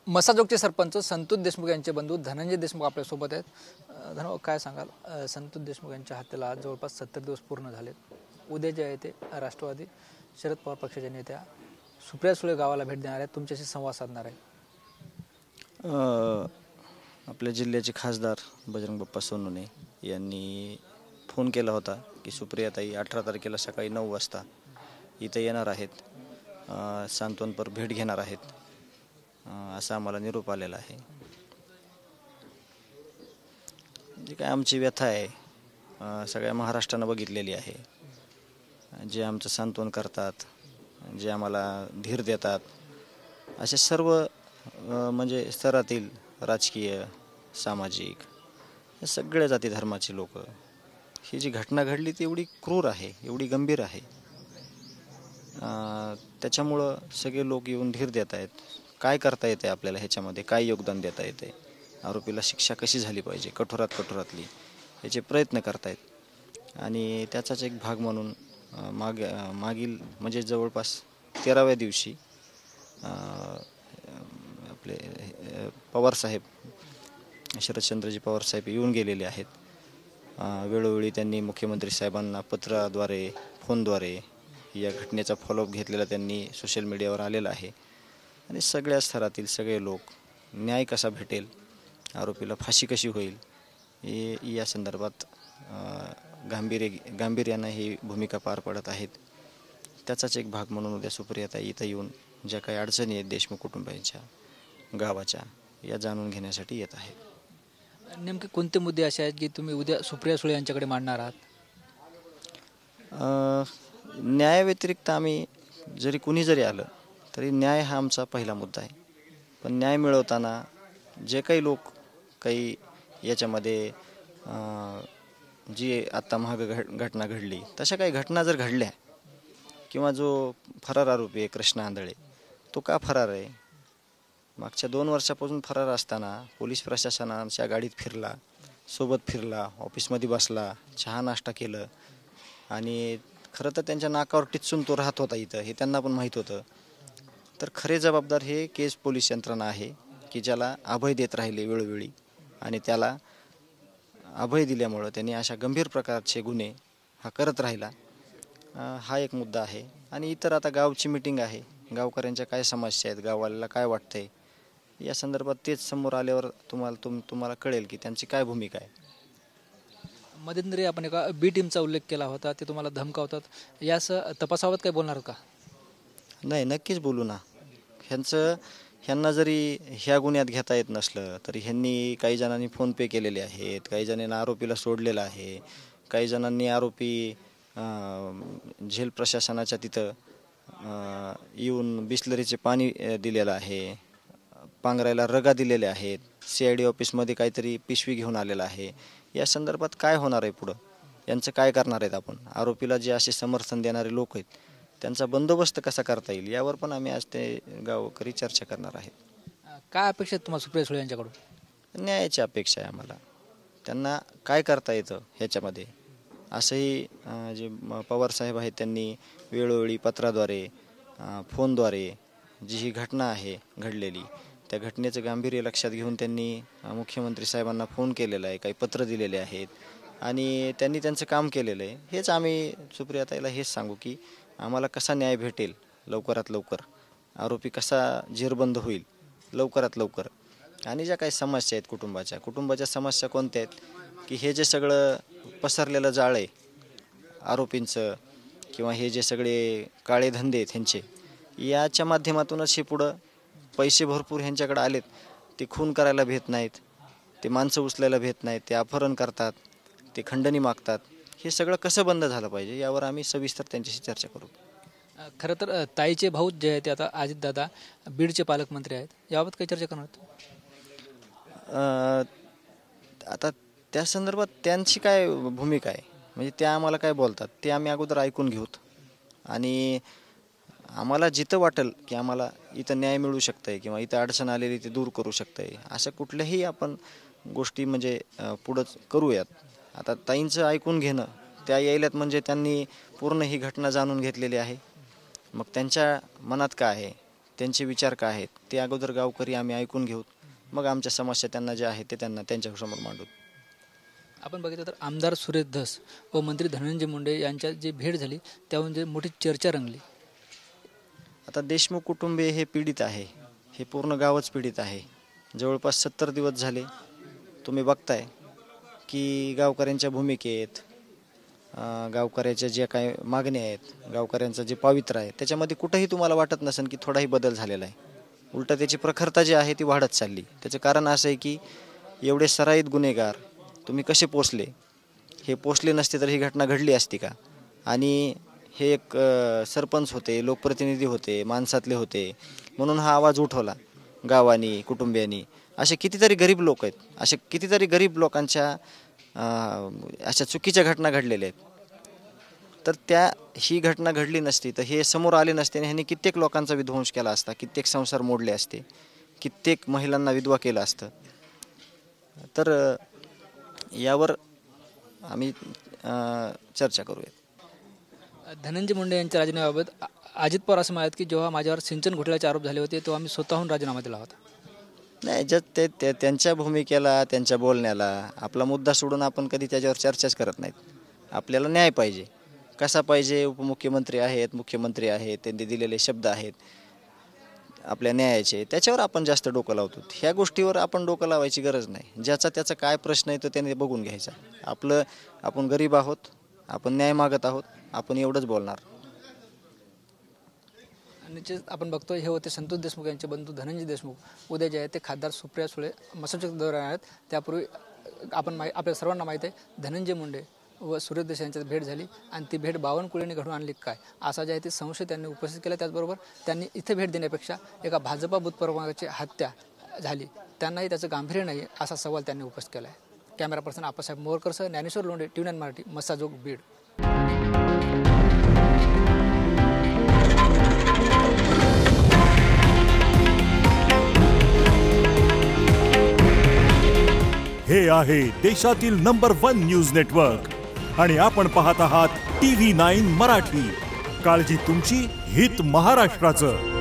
मसाजोगचे सरपंच संतोष देशमुख यांचे बंधू धनंजय देशमुख आपल्यासोबत आहेत. धनंजय, काय सांगाल? संतोष देशमुख यांच्या हत्येला आज जवळपास 70 दिवस पूर्ण झालेत. उद्या जे आहे ते राष्ट्रवादी शरद पवार पक्षाच्या नेत्या सुप्रिया सुळे गावाला भेट देणार आहेत, तुमच्याशी संवाद साधणार आहे. आपल्या जिल्ह्याचे खासदार बजरंग बाप्पा सोनवणे यांनी फोन केला होता की सुप्रियाताई 18 तारखेला सकाळी 9 वाजता इथे येणार आहेत, सांत्वनपर भेट घेणार आहेत, असा आम्हाला निरोप आलेला आहे. जी काय आमची व्यथा आहे सगळ्या महाराष्ट्रानं बघितलेली आहे. जे आमचं सांत्वन करतात, जे आम्हाला धीर देतात, असे सर्व म्हणजे स्तरातील राजकीय, सामाजिक, हे सगळ्या जाती धर्माची लोक, ही जी घटना घडली ती एवढी क्रूर आहे, एवढी गंभीर आहे. त्याच्यामुळं सगळे लोक येऊन धीर देत आहेत. काय करता येते आपल्याला ह्याच्यामध्ये, काय योगदान देता येते, आरोपीला शिक्षा कशी झाली पाहिजे, कठोरातली याचे प्रयत्न करतायत. आणि त्याचाच एक भाग म्हणून मागील म्हणजे जवळपास 13व्या दिवशी आपले पवारसाहेब, शरदचंद्रजी पवारसाहेब येऊन गेलेले आहेत. वेळोवेळी त्यांनी मुख्यमंत्री साहेबांना पत्राद्वारे, फोनद्वारे या घटनेचा फॉलोअप घेतलेला त्यांनी सोशल मीडियावर आलेला आहे. आणि सगळ्या स्तरातील सगळे लोक न्याय कसा भेटेल, आरोपीला फाशी कशी होईल, हे या संदर्भात गांभीर्यानं ही भूमिका पार पडत आहेत. त्याचाच एक भाग म्हणून उद्या सुप्रियाताई इथं येऊन ज्या काही अडचणी आहेत देशमुख कुटुंबियांच्या, गावाच्या, या जाणून घेण्यासाठी येत आहेत. नेमके कोणते मुद्दे असे आहेत की तुम्ही उद्या सुप्रिया सुळे यांच्याकडे मांडणार आहात? न्यायाव्यतिरिक्त आम्ही जरी कुणी जरी आलं तरी न्याय हा आमचा पहिला मुद्दा आहे. पण न्याय मिळवताना जे काही लोक काही याच्यामध्ये जी आत्ता घटना घडली, तशा काही घटना जर घडल्या, किंवा जो फरार आरोपी आहे कृष्णा आंधळे, तो का फरार आहे, मागच्या 2 वर्षापासून फरार असताना पोलीस प्रशासनाच्या गाडीत फिरला, सोबत फिरला, ऑफिसमध्ये बसला, चहा नाश्ता केलं, आणि खरं तर त्यांच्या नाकावर टिचून तो राहत होता इथं, हे त्यांना पण माहीत होतं. तर खरे जबाबदार हे केस पोलीस यंत्रणा आहे की ज्याला अभय देत राहिले वेळोवेळी, आणि त्याला अभय दिल्यामुळं त्यांनी अशा गंभीर प्रकारचे गुन्हे हा करत राहिला. हा एक मुद्दा आहे. आणि इतर आता गावची मीटिंग आहे, गावकऱ्यांच्या काय समस्या आहेत, गावाला काय वाटतंय, या संदर्भात तेच समोर आल्यावर तुम्हाला कळेल की त्यांची काय भूमिका आहे. मध्यंतरी आपण एका बी टीमचा उल्लेख केला होता, ते तुम्हाला धमकावतात, यास तपासाबाबत काय बोलणार का? नाही, नक्कीच बोलू ना. ह्यांना जरी ह्या गुन्ह्यात घेता येत नसलं तरी ह्यांनी काही जणांनी फोनपे केलेले आहेत, काही जणांनी आरोपीला सोडलेलं आहे, काही जणांनी आरोपी झेल प्रशासनाच्या तिथं येऊन बिस्लरीचे पाणी दिलेलं आहे, पांघरायला रगा दिलेल्या आहेत, CID ऑफिसमध्ये काहीतरी पिशवी घेऊन आलेला आहे. या संदर्भात काय होणार आहे पुढं, यांचं काय करणार आहेत आपण? आरोपीला जे असे समर्थन देणारे लोक आहेत त्यांचा बंदोबस्त कसा करता येईल, यावर पण आम्ही आज ते गावकरी चर्चा करणार आहेत. काय अपेक्षा तुम्हाला सुप्रिया सुळे यांच्याकडून? न्यायाची अपेक्षा आहे आम्हाला. त्यांना काय करता येतं ह्याच्यामध्ये, असंही जे पवारसाहेब आहेत त्यांनी वेळोवेळी पत्राद्वारे, फोनद्वारे जी ही घटना आहे घडलेली, त्या घटनेचं गांभीर्य लक्षात घेऊन त्यांनी मुख्यमंत्री साहेबांना फोन केलेला आहे, काही पत्र दिलेले आहेत, आणि त्यांनी त्यांचं काम केलेलं आहे. हेच आम्ही सुप्रियाताईला हेच सांगू की आम्हाला कसा न्याय भेटेल लवकरात लवकर, आरोपी कसा जेरबंद होईल लवकरात लवकर, आणि ज्या काही समस्या आहेत कुटुंबाच्या समस्या कोणत्या आहेत की हे जे सगळं पसरलेलं जाळ आहे आरोपींचं, किंवा हे जे सगळे काळे धंदे आहेत ह्यांचे, याच्या माध्यमातूनच हे पुढं पैसे भरपूर ह्यांच्याकडे आलेत, ते खून करायला भेट नाहीत, ते माणसं उचलायला भेट नाहीत, ते अपहरण करतात, ते खंडणी मागतात. हे सगळं कसं बंद झालं पाहिजे यावर आम्ही सविस्तर त्यांच्याशी चर्चा करू. खरं तर ताईचे भाऊ जे आहेत ते आता अजितदादा बीडचे पालकमंत्री आहेत, याबाबत काही चर्चा करणार? आता त्या संदर्भात त्यांची काय भूमिका आहे, म्हणजे त्या आम्हाला काय बोलतात ते आम्ही अगोदर ऐकून घेऊत, आणि आम्हाला जिथं वाटेल की आम्हाला इथं न्याय मिळू शकतंय किंवा इथं अडचण आलेली ते दूर करू शकतंय, अशा कुठल्याही आपण गोष्टी म्हणजे पुढंच करूयात. आता ताईंचं ऐकून घेणं, त्या यायल्यात म्हणजे त्यांनी पूर्ण ही घटना जाणून घेतलेली आहे. मग त्यांच्या मनात काय आहे, त्यांचे विचार काय आहेत ते अगोदर गावकरी आम्ही ऐकून घेऊ, मग आमच्या समस्या त्यांना ज्या आहेत ते त्यांच्यासमोर मांडू. आपण बघितलं तर आमदार सुरेश धस व मंत्री धनंजय मुंडे यांच्यात जी भेट झाली त्याहून जे मोठी चर्चा रंगली. आता देशमुख कुटुंबीय हे पीडित आहे, हे पूर्ण गावच पीडित आहे. जवळपास 70 दिवस झाले तुम्ही बघताय की गावकऱ्यांच्या भूमिकेत, गावकऱ्याच्या ज्या काही मागण्या आहेत, गावकऱ्यांचं जे पावित्र्य आहे त्याच्यामध्ये कुठंही तुम्हाला वाटत नसेल की थोडाही बदल झालेला आहे. उलट त्याची प्रखरता जी आहे ती वाढत चालली. त्याचं कारण असं आहे की एवढे सराईत गुन्हेगार तुम्ही कसे पोचले, हे पोचले नसते तर ही घटना घडली असती का? आणि हे एक सरपंच होते, लोकप्रतिनिधी होते, माणसातले होते, म्हणून हा आवाज उठवला गावानी, कुटुंबियांनी. असे कितीतरी गरीब लोक आहेत, असे कितीतरी गरीब लोकांच्या अशा चुकीच्या घटना घडलेल्या आहेत. तर ही घटना घडली नसती तर हे समोर आले नसते आणि ह्यांनी कित्येक लोकांचा विध्वंस केला असता, कित्येक संसार मोडले असते, कित्येक महिलांना विधवा केलं असतं. तर यावर आम्ही चर्चा करूया. धनंजय मुंडे यांच्या राजीनाम्याबाबत अजित पवार असं म्हणाले की जेव्हा माझ्यावर सिंचन घोटाळ्याचे आरोप झाले होते तेव्हा मी स्वतःहून राजीनामा दिला होता. नाही, ते त्यांच्या भूमिकेला, त्यांच्या बोलण्याला आपला मुद्दा सोडून आपण कधी त्याच्यावर चर्चाच करत नाहीत. आपल्याला न्याय पाहिजे. कसा पाहिजे? उपमुख्यमंत्री आहेत, मुख्यमंत्री आहेत, त्यांनी दिलेले शब्द आहेत आपल्या न्यायाचे, त्याच्यावर आपण जास्त डोकं लावतो. ह्या गोष्टीवर आपण डोकं लावायची गरज नाही. ज्याचा त्याचा काय प्रश्न आहे तो त्याने बघून घ्यायचा. आपण गरीब आहोत, आपण न्याय मागत आहोत, आपण एवढंच बोलणार. निश्चित आपण बघतोय हे होते संतोष देशमुख यांचे बंधू धनंजय देशमुख. उद्या जे आहे ते खासदार सुप्रिया सुळे मसाजच्या दौऱ्यावर आहेत. त्यापूर्वी आपल्या सर्वांना माहीत आहे धनंजय मुंडे व सुरेश धस यांच्यात भेट झाली आणि ती भेट बावनकुळेने घडून आणली काय असा जे आहे ते संशय त्यांनी उपस्थित केला. त्याचबरोबर त्यांनी इथे भेट देण्यापेक्षा एका भाजपा बूथप्रमुखाची हत्या झाली त्यांनाही त्याचं गांभीर्य नाही असा सवाल त्यांनी उपस्थित केला आहे. कॅमेरा पर्सन आप्पासाहेब मोरकरसह ज्ञानेश्वर लोंढे, TV9 मराठी, मसाजोग, बीड. हे आहे देशातील नंबर 1 न्यूज नेटवर्क आणि आपण पाहत आहात TV9 मराठी. काळजी तुमची, हित महाराष्ट्राचं.